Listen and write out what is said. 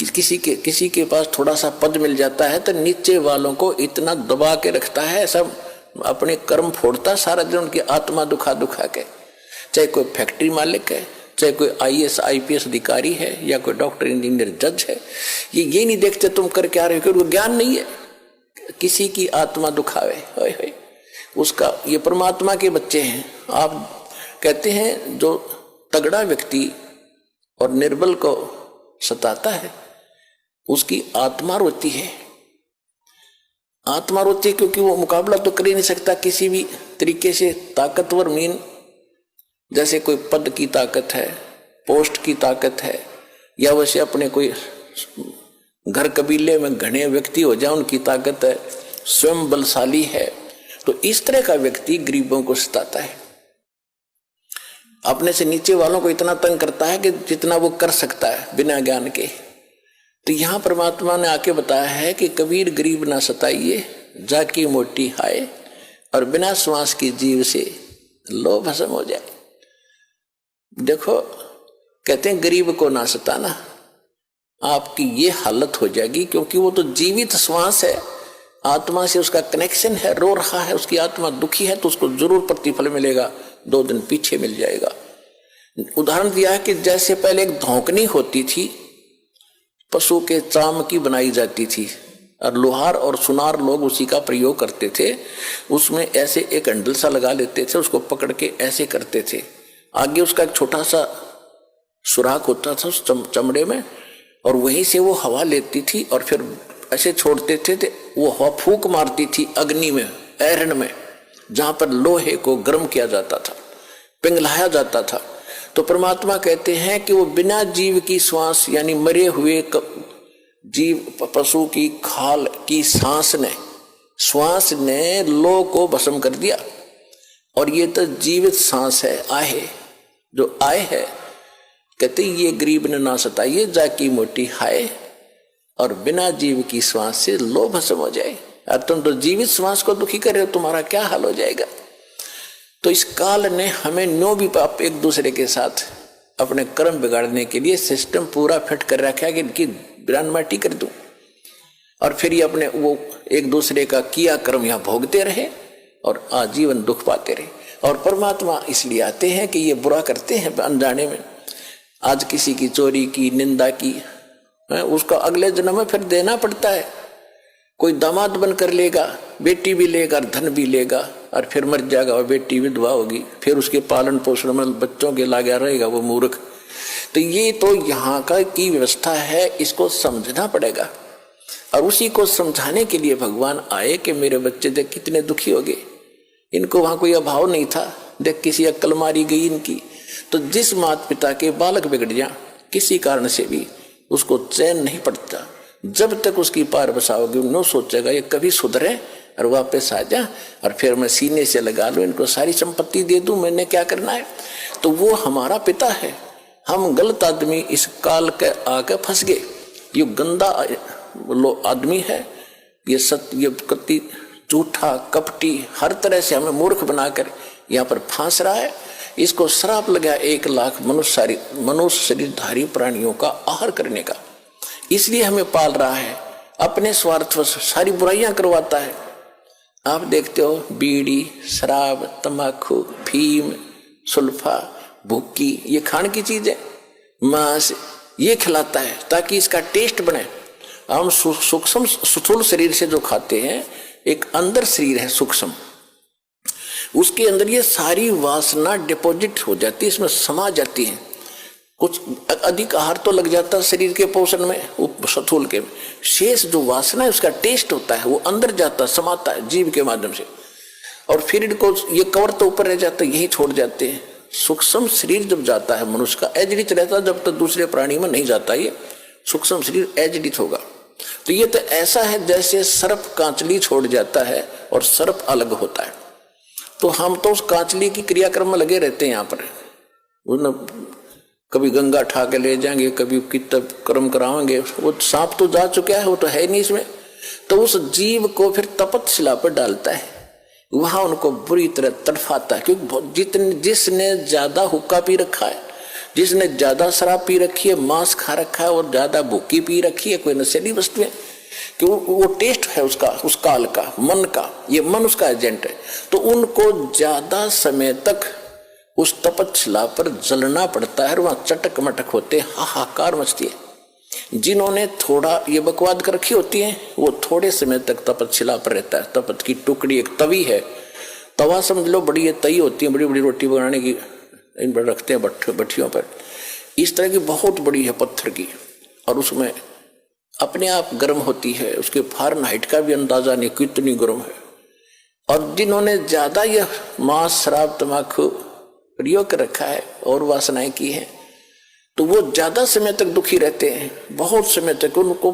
किसी के पास थोड़ा सा पद मिल जाता है तो नीचे वालों को इतना दबा के रखता है, सब अपने कर्म फोड़ता सारा दिन, उनकी आत्मा दुखा दुखा के। चाहे कोई फैक्ट्री मालिक है, चाहे कोई IAS IPS अधिकारी है, या कोई डॉक्टर इंजीनियर जज है, ये नहीं देखते तुम कर क्या रहे हो, क्योंकि ज्ञान नहीं है। किसी की आत्मा दुखावे, होय होय, उसका, ये परमात्मा के बच्चे हैं। आप कहते हैं जो तगड़ा व्यक्ति और निर्बल को सताता है उसकी आत्मा रोती है। आत्मा रोती है क्योंकि वो मुकाबला तो कर ही नहीं सकता किसी भी तरीके से। ताकतवर मीन जैसे कोई पद की ताकत है, पोस्ट की ताकत है, या वैसे अपने कोई घर कबीले में घने व्यक्ति हो जाए उनकी ताकत है, स्वयं बलशाली है। तो इस तरह का व्यक्ति गरीबों को सताता है, अपने से नीचे वालों को इतना तंग करता है कि जितना वो कर सकता है बिना ज्ञान के। तो यहां परमात्मा ने आके बताया है कि कबीर गरीब ना सताइए, जाकी मोटी हाय, और बिना श्वास की जीव से लो भस्म हो जाए। देखो, कहते हैं गरीब को ना सताना, आपकी ये हालत हो जाएगी, क्योंकि वो तो जीवित श्वास है, आत्मा से उसका कनेक्शन है, रो रहा है, उसकी आत्मा दुखी है, तो उसको जरूर प्रतिफल मिलेगा, 2 दिन पीछे मिल जाएगा। उदाहरण दिया है कि जैसे पहले एक धौंकनी होती थी, पशु के चाम की बनाई जाती थी, और लोहार और सुनार लोग उसी का प्रयोग करते थे। उसमें ऐसे एक हैंडल सा लगा लेते थे, उसको पकड़ के ऐसे करते थे, आगे उसका एक छोटा सा सुराख होता था उस चमड़े में, और वहीं से वो हवा लेती थी और फिर ऐसे छोड़ते थे, वो हवा फूंक मारती थी अग्नि में, ऐरन में, जहां पर लोहे को गर्म किया जाता था, पिघलाया जाता था। तो परमात्मा कहते हैं कि वो बिना जीव की श्वास, यानी मरे हुए जीव पशु की खाल की श्वास ने लो को भस्म कर दिया। और ये तो जीवित सांस है, आहे जो आए है, कहते ये गरीब ने ना सताइए, जाकी मोटी हाय, और बिना जीव की श्वास से लो भस्म हो जाए। और तुम तो जीवित श्वास को दुखी कर रहे हो, तुम्हारा क्या हाल हो जाएगा। तो इस काल ने हमें न्यों भी आप एक दूसरे के साथ अपने कर्म बिगाड़ने के लिए सिस्टम पूरा फिट कर रखा है कि इनकी बिरान माटी कर दूं, और फिर ये अपने वो एक दूसरे का किया कर्म यहाँ भोगते रहे और आजीवन दुख पाते रहे। और परमात्मा इसलिए आते हैं कि ये बुरा करते हैं अनजाने में। आज किसी की चोरी की, निंदा की, उसका अगले जन्म में फिर देना पड़ता है। कोई दामाद बनकर लेगा, बेटी भी लेगा, धन भी लेगा, और फिर मर जाएगा और बेटी विधवा होगी, फिर उसके पालन पोषण में बच्चों के लागा रहेगा वो मूर्ख। तो ये तो यहाँ का की व्यवस्था है, इसको समझना पड़ेगा। और उसी को समझाने के लिए भगवान आए कि मेरे बच्चे देख कितने दुखी हो गए, इनको वहां कोई अभाव नहीं था, देख किसी अक्ल मारी गई इनकी। तो जिस माता पिता के बालक बिगड़ जाए किसी कारण से भी, उसको चैन नहीं पड़ता जब तक उसकी पार बसाओगे। उन्होंने सोचेगा ये कभी सुधरे और वापस आ जा, और फिर मैं सीने से लगा लूं, इनको सारी संपत्ति दे दूं, मैंने क्या करना है। तो वो हमारा पिता है। हम गलत आदमी इस काल के आके फंस गए। ये गंदा आदमी है, ये कति झूठा कपटी, हर तरह से हमें मूर्ख बनाकर यहाँ पर फांस रहा है। इसको श्राप लगा 1 लाख मनुष्य शरीरधारी प्राणियों का आहार करने का। इसलिए हमें पाल रहा है, अपने स्वार्थ सारी बुराइयां करवाता है। आप देखते हो बीड़ी, शराब, तंबाकू, फीम, सुल्फा, भुक्की, ये खाने की चीज है, मांस, ये खिलाता है ताकि इसका टेस्ट बने। हम सूक्ष्म स्थूल शरीर से जो खाते हैं, एक अंदर शरीर है सूक्ष्म, उसके अंदर ये सारी वासना डिपॉजिट हो जाती है, इसमें समा जाती है। कुछ अधिक आहार तो लग जाता है शरीर के पोषण में, स्थूल के, शेष जो वासना है उसका टेस्ट होता है, वो अंदर जाता है, समाता है जीव के माध्यम से। और फिर इनको ये कवर तो ऊपर रह जाता है, यही छोड़ जाते हैं। सूक्ष्म शरीर जब जाता है मनुष्य का, एजडित रहता है, जब तक दूसरे प्राणी में नहीं जाता ये सूक्ष्म शरीर एजडित होगा। तो ये तो ऐसा है जैसे सर्प कांचली छोड़ जाता है और सर्प अलग होता है। तो हम तो उस कांचली की क्रियाक्रम में लगे रहते हैं। यहाँ पर कभी गंगा ठा के ले जाएंगे, कभी कितब कर्म कराएंगे, वो सांप तो जा चुका है, वो तो है नहीं इसमें। तो उस जीव को फिर तपतशिला पर डालता है, वहां उनको बुरी तरह तड़फाता है, क्योंकि जिसने ज्यादा हुक्का पी रखा है, जिसने ज्यादा शराब पी रखी है, मांस खा रखा है और ज्यादा भूखी पी रखी है, कोई नशेली वस्तु है, कि वो टेस्ट है उसका, उस काल का, मन का, ये मन उसका एजेंट है, तो उनको ज्यादा समय तक उस तपस्या पर जलना पड़ता है, वहां चटक मटक होते, हाहाकार मचती है। जिन्होंने थोड़ा ये बकवाद कर रखी होती है, वो थोड़े समय तक तपस्या पर रहता है। तपत की टुकड़ी एक तवी है, तवा समझ लो, बड़ी ये तई होती है, बड़ी बड़ी रोटी बनाने की, इन पर रखते हैं भट्टियों पर, इस तरह की बहुत बड़ी है पत्थर की, और उसमें अपने आप गर्म होती है, उसके फारेनहाइट का भी अंदाजा नहीं कितनी गर्म है। और जिन्होंने ज्यादा यह मांस, शराब, तंबाकू प्रयोग कर रखा है और वासनाएं की है, तो वो ज्यादा समय तक दुखी रहते हैं, बहुत समय तक उनको